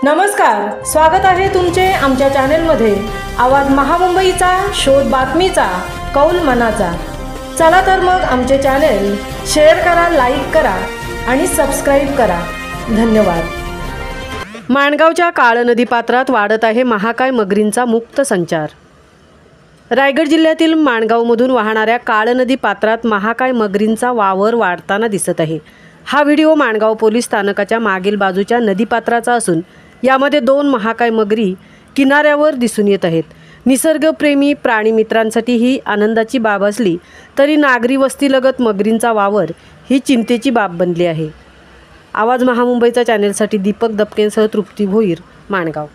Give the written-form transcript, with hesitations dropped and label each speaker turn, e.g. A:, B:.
A: नमस्कार, स्वागत आहे तुमचे आमच्या चॅनलमध्ये। आवाज महामुंबईचा, शोध बातमीचा, कौल मनाचा। चला तर मग आमचे चॅनल शेअर करा, लाईक करा आणि सबस्क्राइब करा। धन्यवाद। माणगावच्या काळ नदीपात्रात वाढत आहे महाकाय मगरींचा मुक्त संचार। रायगड जिल्ह्यातील माणगावमधून वाहणाऱ्या काळ नदी पात्रात महाकाय मगरींचा वावर वाढताना दिसत आहे। हा व्हिडिओ माणगाव पोलीस स्थानकाच्या मागील बाजूच्या नदीपात्राचा असून यामध्ये 2 महाकाय मगरी किनाऱ्यावर दिसून येत आहेत। निसर्गप्रेमी प्राणी मित्रांसाठी ही आनंदाची बाब असली तरी नागरी वस्तीलगत मगरींचा वावर ही चिंतेची बाब बनली आहे। आवाज महामुंबईचा चॅनलसाठी दीपक दपकेंसह तृप्ती भोईर, माणगाव।